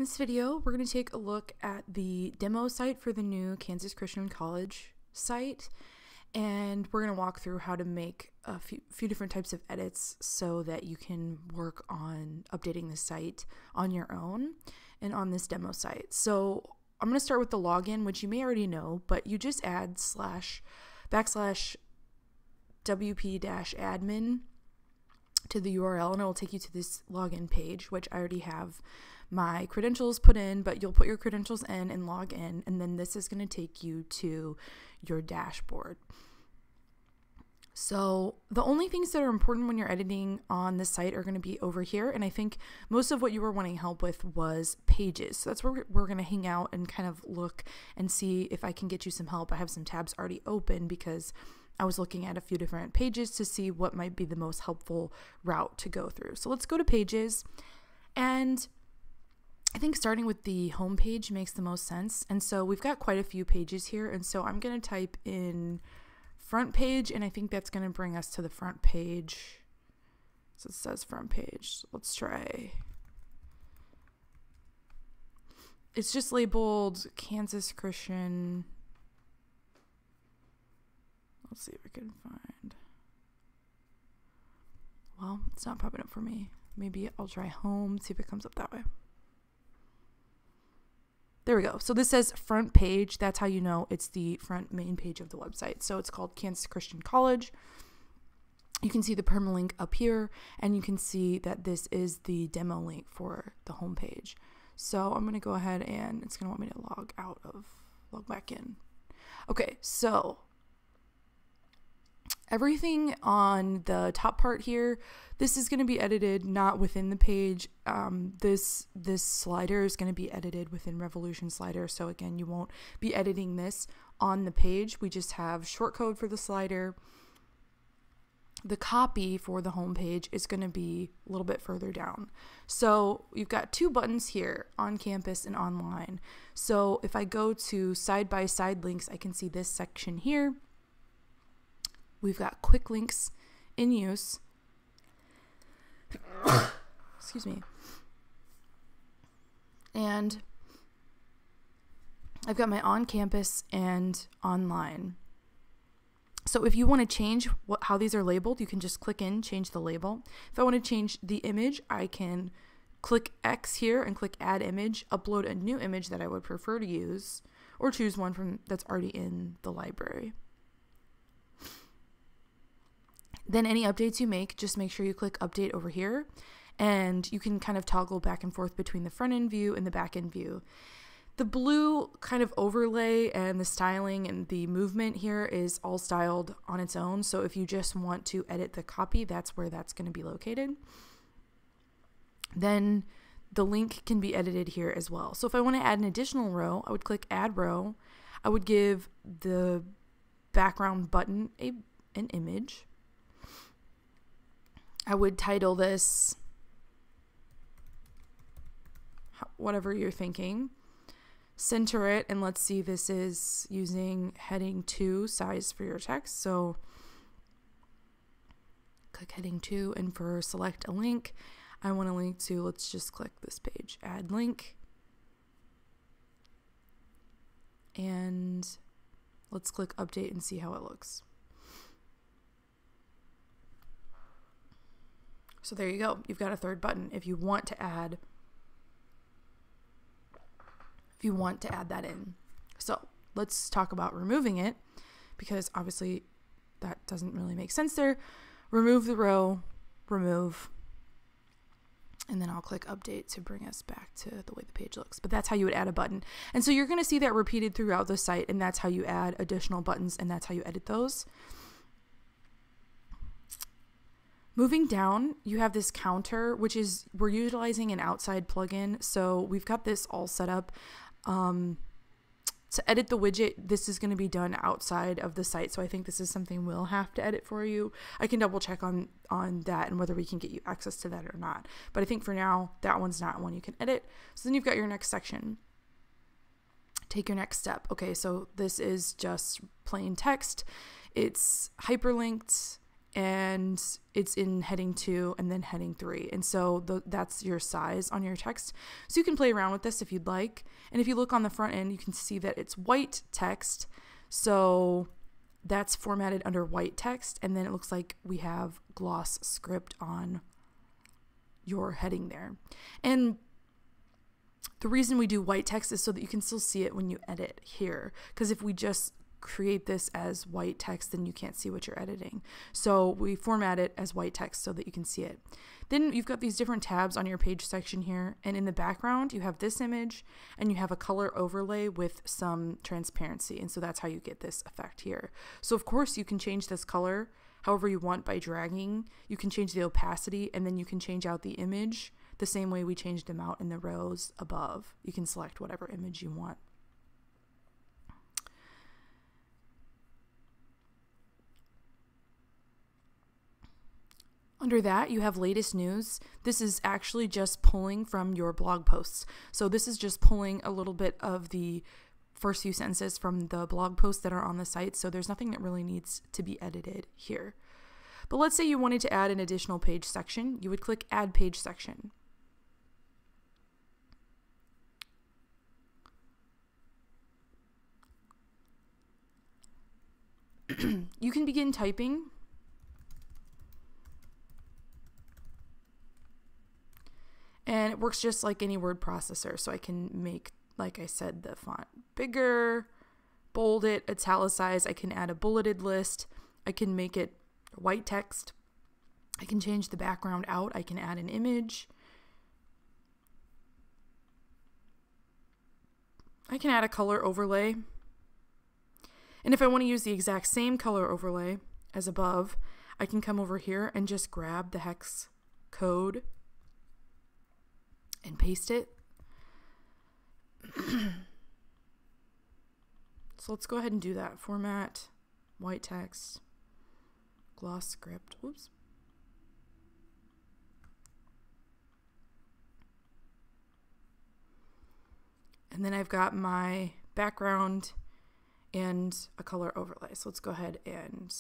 In this video, we're going to take a look at the demo site for the new Kansas Christian College site, and we're going to walk through how to make a few different types of edits so that you can work on updating the site on your own and on this demo site. So I'm going to start with the login, which you may already know, but you just add /wp-admin to the URL, and it will take you to this login page, which I already have my credentials put in, but you'll put your credentials in and log in, and then this is going to take you to your dashboard. So the only things that are important when you're editing on the site are going to be over here, and I think most of what you were wanting help with was pages. So that's where we're going to hang out and kind of look and see if I can get you some help. I have some tabs already open because I was looking at a few different pages to see what might be the most helpful route to go through. So let's go to pages, and I think starting with the home page makes the most sense. And so we've got quite a few pages here, and so I'm going to type in front page, and I think that's going to bring us to the front page. So it says front page. Let's try. It's just labeled Kansas Christian. Let's see if I can find. Well, it's not popping up for me. Maybe I'll try home, see if it comes up that way. There we go. So this says front page. That's how you know it's the front main page of the website. So it's called Kansas Christian College. You can see the permalink up here, and you can see that this is the demo link for the home page. So I'm going to go ahead, and it's going to want me to log back in. Okay, so everything on the top part here, this is going to be edited not within the page. This slider is going to be edited within Revolution Slider. So again, you won't be editing this on the page. We just have shortcode for the slider. The copy for the home page is going to be a little bit further down. So you've got two buttons here, on campus and online. So if I go to side-by-side links, I can see this section here. We've got quick links in use. Excuse me. And I've got my on campus and online. So if you want to change how these are labeled, you can just click in, change the label. If I want to change the image, I can click X here and click add image, upload a new image that I would prefer to use, or choose one that's already in the library. Then any updates you make, just make sure you click update over here, and you can kind of toggle back and forth between the front end view and the back end view. The blue kind of overlay and the styling and the movement here is all styled on its own. So if you just want to edit the copy, that's where that's going to be located. Then the link can be edited here as well. So if I want to add an additional row, I would click add row. I would give the background button an image. I would title this whatever you're thinking. Center it, and let's see, this is using heading 2 size for your text. So click heading 2, and for select a link, I want to link to, let's just click this page, add link. And let's click update and see how it looks. So there you go. You've got a third button if you want to add that in. So let's talk about removing it, because obviously that doesn't really make sense there. Remove the row, remove, and then I'll click update to bring us back to the way the page looks. But that's how you would add a button. And so you're going to see that repeated throughout the site, and that's how you add additional buttons, and that's how you edit those. Moving down, you have this counter, which is, we're utilizing an outside plugin. So we've got this all set up. To edit the widget, this is going to be done outside of the site. So I think this is something we'll have to edit for you. I can double check on that and whether we can get you access to that or not. But I think for now, that one's not one you can edit. So then you've got your next section. Take your next step. Okay, so this is just plain text. It's hyperlinked, and it's in heading 2 and then heading 3. And so that's your size on your text. So you can play around with this if you'd like. And if you look on the front end, you can see that it's white text. So that's formatted under white text. And then it looks like we have gloss script on your heading there. And the reason we do white text is so that you can still see it when you edit here. Because if we just create this as white text, then you can't see what you're editing. So we format it as white text so that you can see it. Then you've got these different tabs on your page section here. And in the background, you have this image and you have a color overlay with some transparency. And so that's how you get this effect here. So of course you can change this color however you want by dragging. You can change the opacity, and then you can change out the image the same way we changed them out in the rows above. You can select whatever image you want. Under that, you have latest news. This is actually just pulling from your blog posts. So this is just pulling a little bit of the first few sentences from the blog posts that are on the site. So there's nothing that really needs to be edited here. But let's say you wanted to add an additional page section. You would click Add Page Section. You can begin typing. And it works just like any word processor. So I can make, like I said, the font bigger, bold it, italicize. I can add a bulleted list. I can make it white text. I can change the background out. I can add an image. I can add a color overlay. And if I want to use the exact same color overlay as above, I can come over here and just grab the hex code and paste it. So let's go ahead and do that. Format, white text, gloss script. Whoops. And then I've got my background and a color overlay. So let's go ahead and,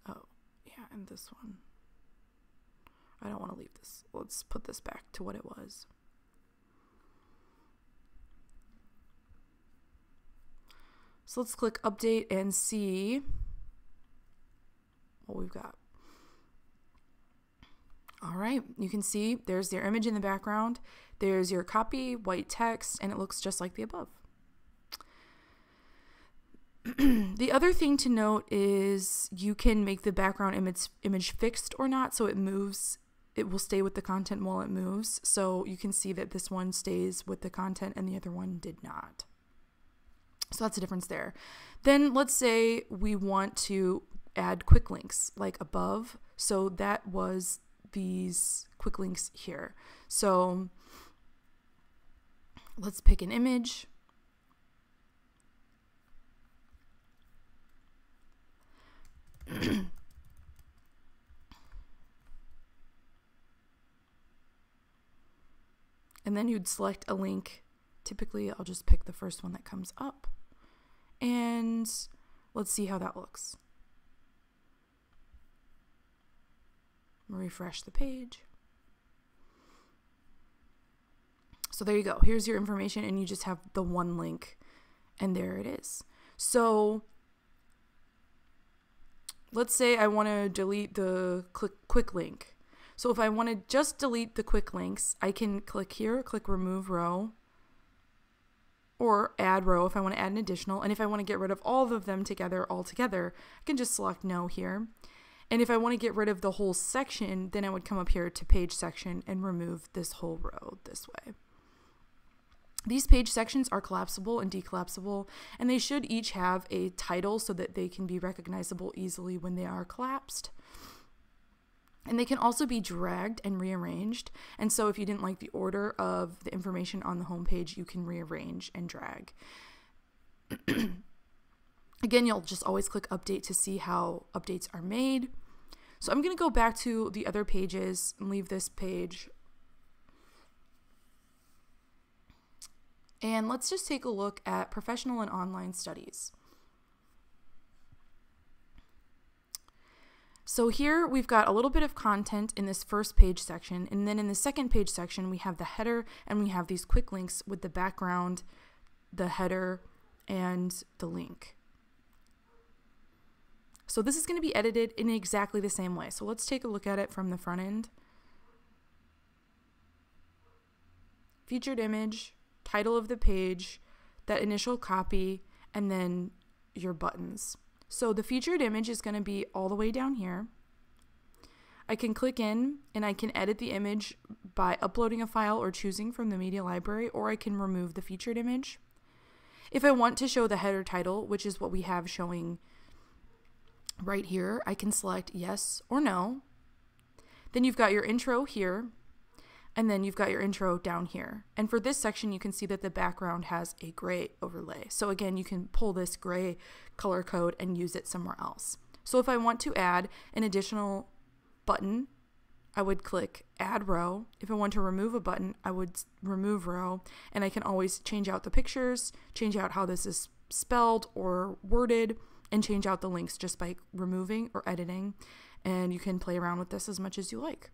oh yeah, and this one. I don't want to leave this. Let's put this back to what it was. So let's click update and see what we've got. All right, you can see there's your image in the background. There's your copy, white text, and it looks just like the above. The other thing to note is you can make the background image fixed or not, so it moves. It will stay with the content while it moves. So you can see that this one stays with the content and the other one did not. So that's the difference there. Then let's say we want to add quick links like above. So that was these quick links here. So let's pick an image. And then you'd select a link. Typically, I'll just pick the first one that comes up. And let's see how that looks. Refresh the page. So there you go. Here's your information, and you just have the one link, and there it is. So let's say I want to delete the quick link. So if I want to just delete the quick links, I can click here, click remove row, or add row if I want to add an additional. And if I want to get rid of all of them together, I can just select no here. And if I want to get rid of the whole section, then I would come up here to page section and remove this whole row this way. These page sections are collapsible and decollapsible, and they should each have a title so that they can be recognizable easily when they are collapsed. And they can also be dragged and rearranged. And so if you didn't like the order of the information on the home page, you can rearrange and drag. Again, you'll just always click update to see how updates are made. So I'm going to go back to the other pages and leave this page. And let's just take a look at professional and online studies. So here we've got a little bit of content in this first page section, and then in the second page section we have the header and we have these quick links with the background, the header, and the link. So this is going to be edited in exactly the same way. So let's take a look at it from the front end. Featured image, title of the page, that initial copy, and then your buttons. So the featured image is going to be all the way down here. I can click in and I can edit the image by uploading a file or choosing from the media library, or I can remove the featured image. If I want to show the header title, which is what we have showing right here, I can select yes or no. Then you've got your intro here, and then you've got your intro down here. And for this section, you can see that the background has a gray overlay. So again, you can pull this gray color code and use it somewhere else. So if I want to add an additional button, I would click add row. If I want to remove a button, I would remove row, and I can always change out the pictures, change out how this is spelled or worded, and change out the links just by removing or editing. And you can play around with this as much as you like.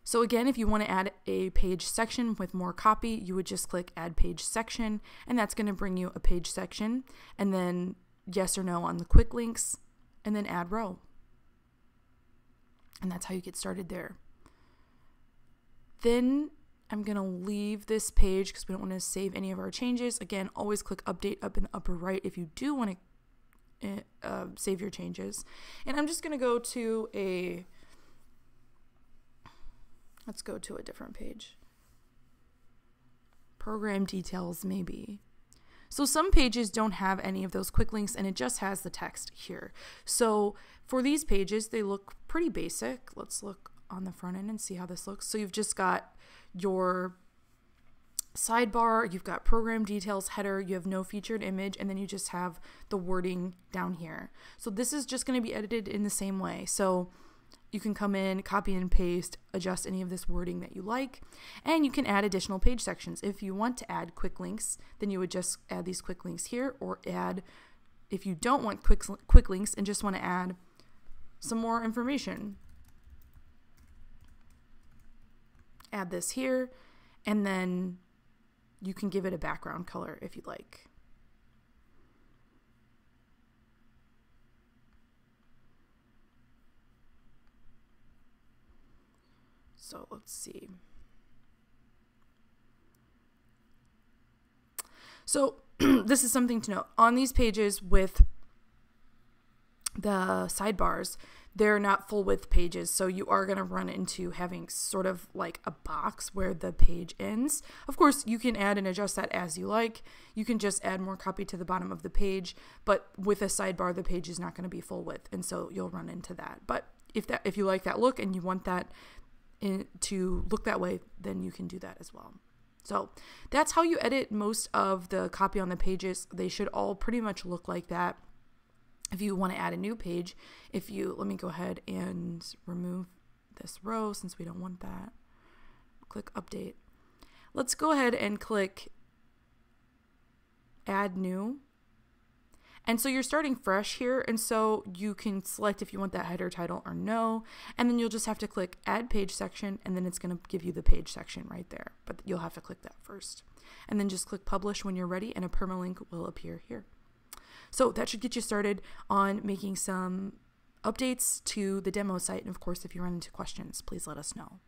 So again, if you want to add a page section with more copy, you would just click add page section, and that's going to bring you a page section, and then yes or no on the quick links, and then add row. And that's how you get started there. Then I'm going to leave this page because we don't want to save any of our changes. Again, always click update up in the upper right if you do want to save your changes. And I'm just going to go to let's go to a different page. Program details, maybe. So some pages don't have any of those quick links, and it just has the text here. So for these pages, they look pretty basic. Let's look on the front end and see how this looks. So you've just got your sidebar, you've got program details, header, you have no featured image, and then you just have the wording down here. So this is just going to be edited in the same way. So you can come in, copy and paste, adjust any of this wording that you like, and you can add additional page sections. If you want to add quick links, then you would just add these quick links here, or add, if you don't want quick links and just want to add some more information, add this here, and then you can give it a background color if you'd like. So let's see. So this is something to note. On these pages with the sidebars, they're not full width pages, so you are going to run into having sort of like a box where the page ends. Of course, you can add and adjust that as you like. You can just add more copy to the bottom of the page, but with a sidebar, the page is not going to be full width, and so you'll run into that. But if you like that look and you want that to look that way, then you can do that as well. So that's how you edit most of the copy on the pages. They should all pretty much look like that. If you want to add a new page, let me go ahead and remove this row since we don't want that. Click update. Let's go ahead and click add new. And so you're starting fresh here, and so you can select if you want that header title or no, and then you'll just have to click add page section, and then it's going to give you the page section right there, but you'll have to click that first. And then just click publish when you're ready, and a permalink will appear here. So that should get you started on making some updates to the demo site, and of course, if you run into questions, please let us know.